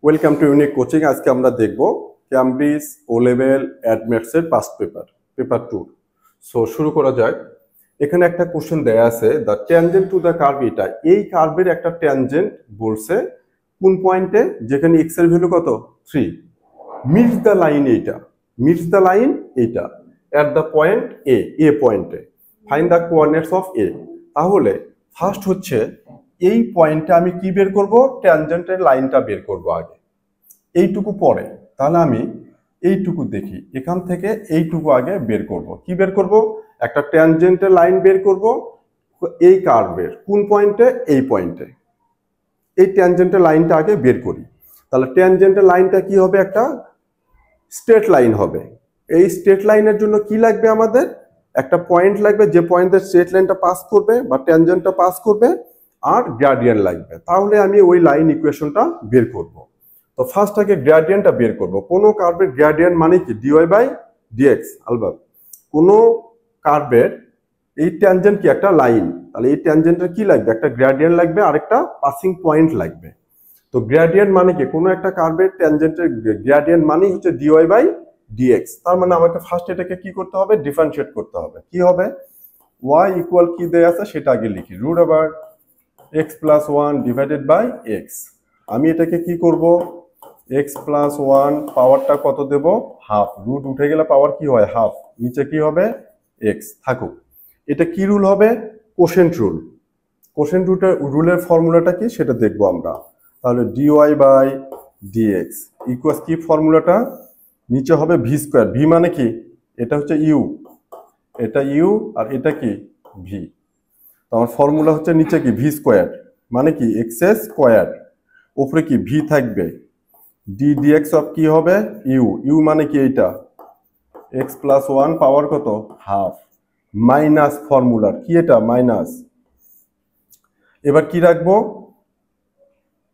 Welcome to unique coaching. আজকে আমরা দেখব ক্যামব্রিজ ও লেভেল অ্যাডমেটসের পাস্ট পেপার 2। সো শুরু করা যায়। এখানে একটা কোশ্চেন দেয়া আছে, the tangent to the curve এটা, এই কার্ভের একটা ট্যানজেন্ট বলছে কোন পয়েন্টে, যেখানে এক্স এর ভ্যালু কত 3, মিটস দ্য লাইন এইটা, মিটস দ্য লাইন এইটা অ্যাট দ্য পয়েন্ট এ পয়েন্টে, ফাইন্ড দ্য কোঅর্ডিনেটস অফ এ। তাহলে ফার্স্ট হচ্ছে এই পয়েন্টে আমি কি বের করব, ট্যানজেন্টের লাইনটা বের করব আগে, এইটুকু পরে। তাহলে আমি এইটুকু দেখি, এখান থেকে এইটুকু আগে বের করব। কি বের করব? একটা ট্যানজেন্টের লাইন বের করব এই কার্ভের কোন পয়েন্টে, এই পয়েন্টে। এই ট্যানজেন্টের লাইনটা আগে বের করি। তাহলে ট্যানজেন্টের লাইনটা কি হবে? একটা স্ট্রেট লাইন হবে। এই স্ট্রেট লাইনের জন্য কি লাগবে? আমাদের একটা পয়েন্ট লাগবে, যে পয়েন্টে স্ট্রেট লাইনটা পাস করবে বা ট্যানজেন্টটা পাস করবে, আর গ্রেডিয়েন্ট লাগবে। তাহলে আমি ওই লাইন ইকুয়েশনটা বের করব। তো ফার্স্ট আগে গ্রেডিয়েন্টটা বের করব। কোনো কার্ভের গ্রেডিয়েন্ট মানে কি? Dy by dx. আলবাত কোনো কার্ভের এই ট্যানজেন্ট কি? একটা লাইন। তাহলে এই ট্যানজেন্টের কি লাগবে? একটা গ্রেডিয়েন্ট লাগবে আর একটা পাসিং পয়েন্ট লাগবে। তো গ্রেডিয়েন্ট মানে কি? কোনো একটা কার্ভের ট্যানজেন্টের গ্রেডিয়েন্ট মানে হচ্ছে ডিওয়াই বাই ডিএক্স। তার মানে আমাকে ফার্স্ট এটাকে কি করতে হবে? ডিফারেন্সিয়েট করতে হবে। কি হবে? ওয়াই ইকুয়াল কি দেয়া আছে সেটা আগে লিখি, root over x plus 1 divided by x. আমি এটাকে কি করব? এক্স প্লাস 1 পাওয়ারটা কত দেব? হাফ। রুট উঠে গেলে পাওয়ার কি হয়? হাফ। নিচে কি হবে? এক্স থাকুক। এটা কি রুল হবে? Quotient rule. কোশেন্ট রুলের ফর্মুলাটা কি সেটা দেখব আমরা। তাহলে ডিওয়াই বাই ডিএক্স ইকুয়ালস কি ফর্মুলাটা? নিচে হবে ভি স্কোয়ার। ভি মানে কি? এটা হচ্ছে ইউ, এটা ইউ, আর এটা কি? ভি। আমার ফর্মুলা হচ্ছে নিচে কি? ভি স্কোয়ার মানে কি? এক্স স্কোয়ার, উপরে কি? ভি থাকবে। ডি ডিএক্স অফ কি হবে? ইউ। ইউ মানে কি? এইটা এক্স প্লাস 1 পাওয়ার কত? হাফ, মাইনাস ফর্মুলার কি? এটা মাইনাস। এবার কি রাখবো?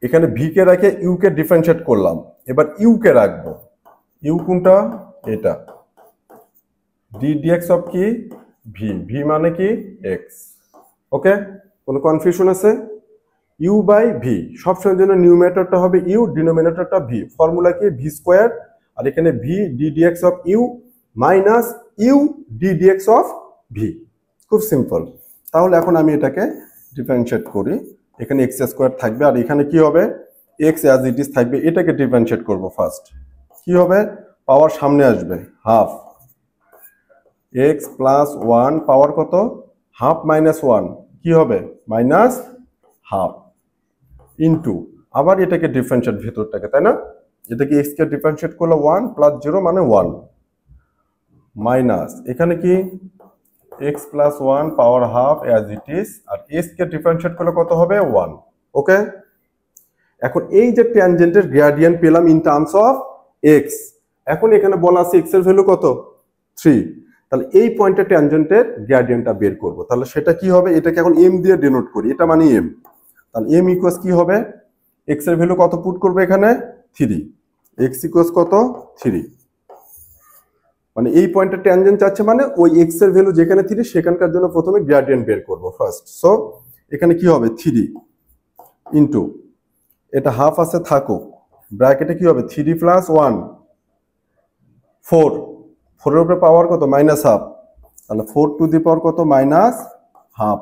এখানে ভি কে রাখে ইউ কে ডিফারেন্সিয়েট করলাম। এবার ইউ কে রাখবো। ইউ কোনটা? এটা। ডি ডিএক্স অফ কি? ভি। ভি মানে কি? এক্স। ওকে, কোনো কনফিউশন আছে? ইউ বাই ভি, সবসময়ের জন্য নিউমেরেটরটা হবে ইউ, ডিনোমিনেটরটা ভি। ফর্মুলা কি? ভি স্কোয়ার, আর এখানে v d dx of u minus u d dx of v. খুব সিম্পল। তাহলে এখন আমি এটাকে ডিফারেন্সিয়েট করি। এখানে এক্স স্কোয়ার থাকবে, আর এখানে কি হবে? এক্স অ্যাজ ইট ইজ থাকবে। এটাকে ডিফারেন্সিয়েট করব ফার্স্ট। কি হবে? পাওয়ার সামনে আসবে, হাফ। এক্স প্লাস 1 পাওয়ার কত? হাফ মাইনাস 1 কি হবে? মাইনাস হাফ ইন্টু, আবার এটাকে ডিফারেন্সিয়েট ভেতরটাকে, তাই না? এটাকে এক্স কে ডিফারেন্সিয়েট করলে 1 প্লাস 0 মানে 1 মাইনাস এখানে কি? X plus 1 power half as it is, আর এক্স কে ডিফারেন্সিয়েট করলে কত হবে? 1। ওকে, এখন এই যে ট্যানজেন্টের গ্রেডিয়েন্ট পেলাম ইন টার্মস অফ এক্স। এখন এখানে বলা আছে এক্স এর ভ্যালু কত? 3। তাহলে এই পয়েন্টে ট্যানজেন্টের গ্রেডিয়েন্টটা বের করব। তাহলে সেটা কি হবে? এটাকে এখন এম দিয়ে ডিনোট করি, এটা মানে এম। তাহলে এম ইকুয়ালস কি হবে? এক্স এর ভ্যালু কত পুট করবে এখানে? 3। এক্স ইকুয়ালস কত? 3। মানে এই পয়েন্টে ট্যানজেন্ট চাচ্ছে, মানে ওই এক্স এর ভ্যালু যেখানে 3 সেখানকার জন্য প্রথমে গ্রেডিয়েন্ট বের করব ফার্স্ট। সো এখানে কি হবে? 3 ইন্টু, এটা হাফ আছে থাকুক, ব্র্যাকেটে কি হবে? 3 প্লাস 1 4। 4 এর উপরে পাওয়ার কত? Minus half. তাহলে 4 টু দি পাওয়ার কত? Minus half.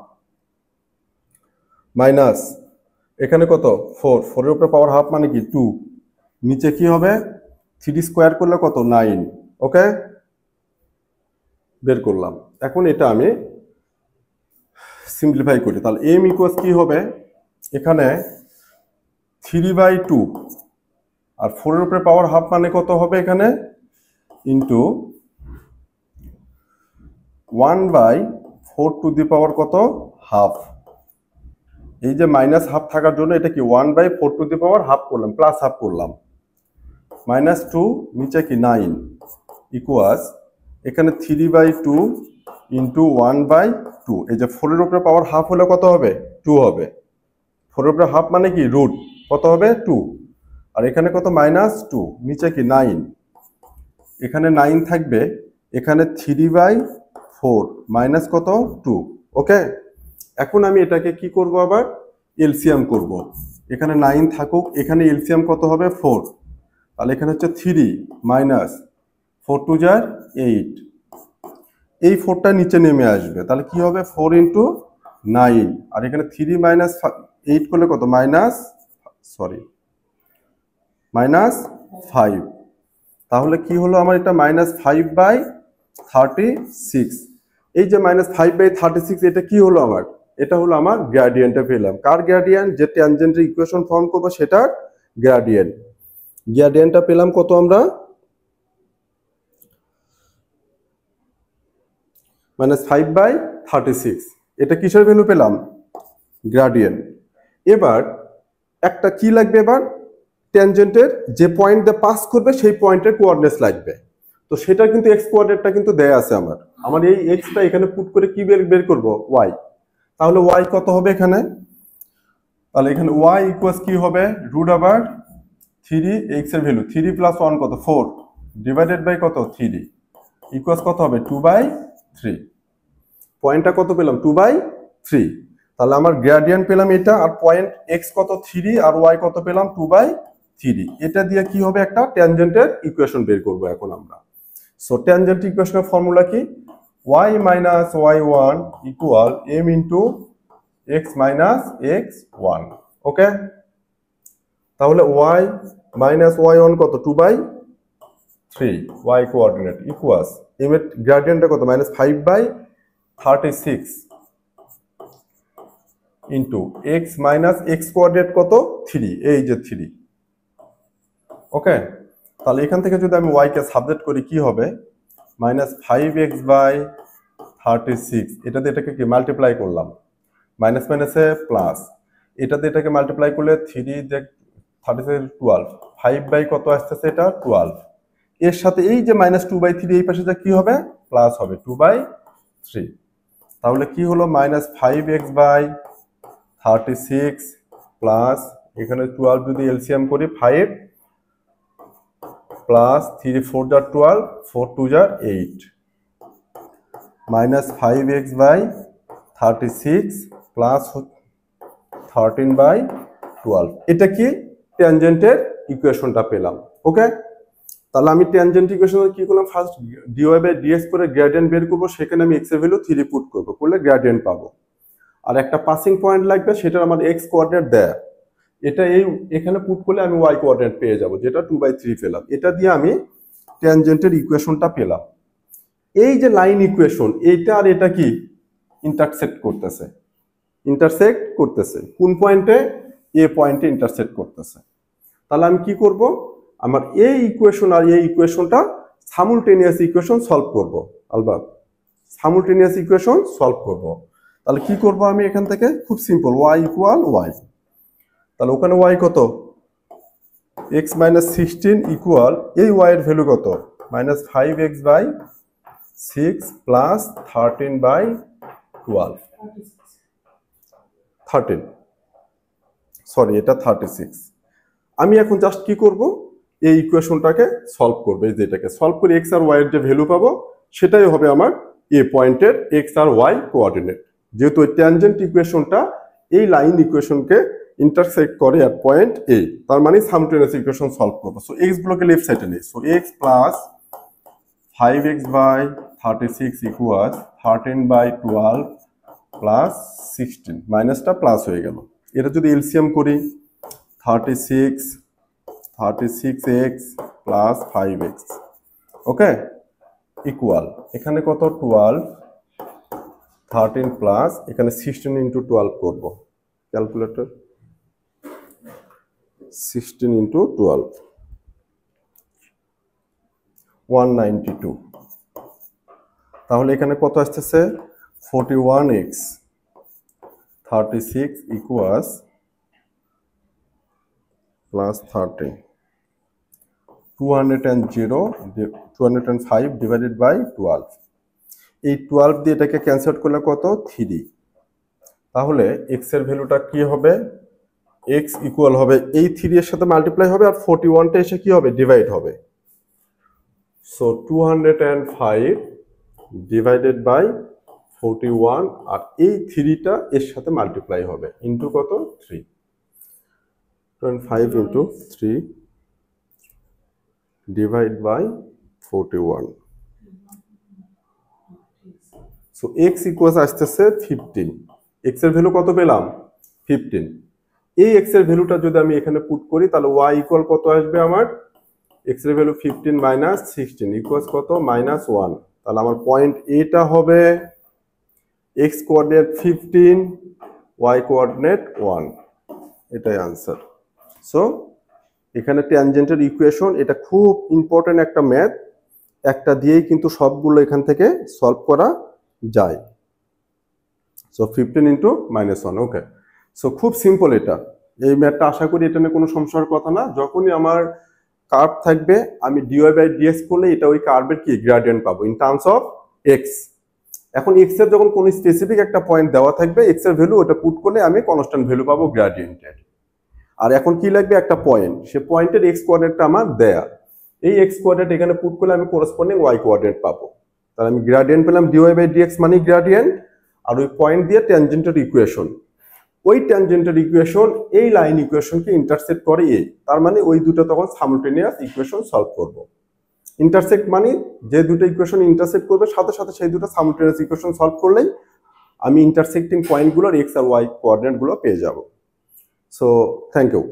মাইনাস এখানে কত? 4। 4 এর উপরে পাওয়ার হাফ মানে কি? 2। নিচে কি হবে? 3 স্কোয়ার করলে কত? 9। ওকে, বের করলাম। এখন এটা আমি সিম্পলিফাই করি। তাহলে এম ইকুয়ালস কি হবে? এখানে 3/2, আর 4 এর উপরে পাওয়ার হাফ মানে কত হবে এখানে? ইন্টু 1/4 টু দি পাওয়ার কত? হাফ। এই যে মাইনাস হাফ থাকার জন্য এটা কি? 1/4 টু দি পাওয়ার হাফ করলাম, প্লাস হাফ করলাম, মাইনাস 2, নিচে কি? 9 ইকুয়ালস এখানে 3/2 ইন্টু 1/2। এই যে 4 এর উপরে পাওয়ার হাফ হলে কত হবে? 2 হবে। 4 এর উপরে হাফ মানে কি? রুট, কত হবে? 2। আর এখানে কত? মাইনাস 2, নিচে কি? 9। এখানে 9 থাকবে, এখানে 3/4 মাইনাস কত? 2। ওকে, এখন আমি এটাকে কি করব? আবার এলসিএম করব। এখানে 9 থাকুক, এখানে এলসিএম কত হবে 4, তাহলে এখানে হচ্ছে 3 মাইনাস 4 টু যার 8, এই 4টা নিচে নেমে আসবে, তাহলে কি হবে 4 ইন্টু 9, আর এখানে 3 মাইনাস 8 করলে কত মাইনাস 5, তাহলে কি হলো আমার এটা -5/36। এই যে -5/36 এটা কি হলো আমার, এটা হলো আমার গ্রেডিয়েন্টে পেলাম। কার গ্রেডিয়েন্ট? যে ট্যানজেন্টের ইকুয়েশন ফর্ম করবো সেটার গ্রেডিয়েন্ট। গ্রেডিয়েন্টটা পেলাম কত আমরা -5/36, এটা কিসের ভ্যালু পেলাম? গ্রেডিয়েন্ট। এবার একটা কি লাগবে, এবার ট্যানজেন্টের যে পয়েন্ট দিয়ে পাস করবে সেই পয়েন্টের কোঅর্ডিনেটস লাগবে। তো সেটা কিন্তু এক্স কোঅর্ডিনেটটা কিন্তু দেয়া আছে আমার এই এক্সটা এখানে পুট করে কি বের করব ওয়াই। তাহলে ওয়াই কত হবে এখানে? তাহলে এখানে ওয়াই ইকুয়ালস কি হবে √3 এক্স এর ভ্যালু 3 + 1 কত 4 ডিভাইডেড বাই কত 3 ইকুয়ালস কত হবে 2/3। পয়েন্টটা কত পেলাম 2/3। তাহলে আমার গ্রেডিয়েন্ট পেলাম এটা, আর পয়েন্ট এক্স কত 3 আর ওয়াই কত পেলাম 2/3। এটা দিয়ে কি হবে একটা ট্যানজেন্টের ইকুয়েশন বের করব এখন আমরা। সো ট্যানজেন্ট ইকুয়েশনের ফর্মুলা কি? y minus y1 equal m into x minus x1। ওকে, তাহলে y minus y1 কত 2/3 y কোঅর্ডিনেট ইকুয়ালস m এর গ্রেডিয়েন্টটা কত -5/36 into x minus x coordinate কত 3, এই যে 3। ওকে, তাহলে এখান থেকে যদি আমি y কে সাবজেক্ট করি কি হবে -5x/36, এটাতে এটাকে কি মাল্টিপ্লাই করলাম, মাইনাস মাইনাসে প্লাস, এটাতে এটাকে মাল্টিপ্লাই করলে 3 যে 36 12, 5 বাই কত আসতেছে এটা 12, এর সাথে এই যে -2/3 এই পাশে যা কি হবে প্লাস হবে 2/3। তাহলে কি হলো -5x/36 প্লাস এখানে 12 যদি এলসিএম করি 5 প্লাস 3 4 যা 12 4 2 যা 8 -5x/36 প্লাস 13/12। এটা কি ট্যানজেন্টের ইকুয়েশনটা পেলাম। ওকে, তাহলে আমি ট্যানজেন্ট ইকুয়েশনে কি করলাম, ফার্স্ট dy/dx করে গ্রেডিয়েন্ট বের করব, সেখানে আমি x এর ভ্যালু 3 পুট করব, করলে গ্রেডিয়েন্ট পাবো। আর একটা পাসিং পয়েন্ট লাগবে, সেটার আমার x কোঅর্ডিনেট দেয়া, এটা এখানে পুট করলে আমি y কোঅর্ডিনেট পেয়ে যাব, যেটা 2/3 পেলাম। এটা দিয়ে আমি ট্যানজেন্টের ইকুয়েশনটা পেলাম। এই যে লাইন ইকুয়েশন, এইটা আর এটা কি ইন্টারসেক্ট করতেছে কোন পয়েন্টে? এ পয়েন্টে ইন্টারসেক্ট করতেছে। তাহলে আমি কি করব, আমার এই ইকুয়েশন আর এই ইকুয়েশনটা সাইমুলটেনিয়াস ইকুয়েশন সলভ করব। আলবাত সাইমুলটেনিয়াস ইকুয়েশন সলভ করব। তাহলে কি করব আমি এখান থেকে, খুব সিম্পল, y ইকুয়াল y, তাহলে ওখানে y কত x - 16 ইকুয়াল এই y এর ভ্যালু কত -5x/6 প্লাস 13/12 13, সরি এটা 36। আমি এখন জাস্ট কি করব, এই ইকুয়েশনটাকে সলভ করব, এই যেটাকে সলভ করে x আর y এর যে ভ্যালু পাবো সেটাই হবে আমার এ পয়েন্টের x আর y কোঅর্ডিনেট। যেহেতু এই ট্যানজেন্ট ইকুয়েশনটা এই লাইন ইকুয়েশনকে ইন্টারসেক্ট করে এট পয়েন্ট এ, তার মানে সাইমুলটেনিয়াস ইকুয়েশন সলভ করব। সো x গুলোকে লেফট সাইডে নেই, so x plus 5x/36 equal 13/12 plus 16, মাইনাসটা প্লাস হয়ে গেল। এটা যদি এলসিএম করি 36x প্লাস 5x, ওকে, ইকুয়াল এখানে কত 12, 13 প্লাস এখানে 16 ইন্টু 12 করব, ক্যালকুলেটর 16 ইন্টু 12 192। তাহলে এখানে কত আসতেছে 41x 36 equals plus 13 205 divided by 12। এই 12 দিয়ে এটাকে ক্যান্সেল করলে কত 3। তাহলে x এর ভ্যালুটা কি হবে, x ইকুয়াল হবে এই 3 এর সাথে মাল্টিপ্লাই হবে, আর 41টা এসে কি হবে ডিভাইড হবে। সো 205 ডিভাইডেড বাই 41, আর এই 3টা এর সাথে মাল্টিপ্লাই হবে ইন্টু কত 3। 25 into 3 divide by 41. So x equals আসতেছে 15। x এর ভ্যালু কত পেলাম? 15। এই x এর ভ্যালুটা যদি আমি এখানে পুট করি তাহলে y ইকুয়াল কত আসবে আমার? x এর ভ্যালু 15 মাইনাস 16 ইকুয়ালস কত? -1। তাহলে আমার পয়েন্ট এটা হবে x কোঅর্ডিনেট 15, y কোঅর্ডিনেট 1। এটাই आंसर। সো এখানে ট্যানজেন্টের ইকুয়েশন, এটা খুব ইম্পর্টেন্ট একটা ম্যাথ, একটা দিয়েই কিন্তু সবগুলো এখান থেকে সলভ করা যায়। So 15 into -1। ওকে, সো খুব সিম্পল এটা। এই ম্যাথটা আশা করি এটা নিয়ে কোনো সমস্যার কথা না। যখনই আমার কার্ভ থাকবে আমি ডিওয়াই বাই ডিএক্স করলে এটা ওই কার্ভের কি গ্রেডিয়েন্ট পাবো ইন টার্মস অফ এক্স। এখন এক্স এর যখন কোনো স্পেসিফিক একটা পয়েন্ট দেওয়া থাকবে, এক্স এর ভ্যালু ওটা পুট করলে আমি কনস্ট্যান্ট ভ্যালু পাবো গ্রেডিয়েন্টের। আর এখন কি লাগবে? একটা পয়েন্ট, সে পয়েন্টের এক্স কোঅর্ডিনেটটা আমার দেয়া, এই এক্স কোঅর্ডিনেট এখানে পুট করলে আমি করেসপন্ডিং ওয়াই কোঅর্ডিনেট পাবো। তাহলে আমি গ্রেডিয়েন্ট পেলাম ডিওয়াই বাই ডিএক্স মানে গ্রেডিয়েন্ট, আর ওই পয়েন্ট দিয়ে ট্যানজেন্টের ইকুয়েশন, ওই ট্যানজেন্টের ইকুয়েশন এই লাইন ইকুয়েশনকে ইন্টারসেক্ট করে এই, তার মানে ওই দুটো তখন সাইমultaneous ইকুয়েশন সলভ করব। ইন্টারসেক্ট মানে যে দুটো ইকুয়েশন ইন্টারসেক্ট করবে সাথে সাথে সেই দুটো সাইমultaneous ইকুয়েশন সলভ করলেই আমি ইন্টারসেক্টিং পয়েন্টগুলোর এক্স আর ওয়াই কোঅর্ডিনেটগুলো পেয়ে যাব। So thank you.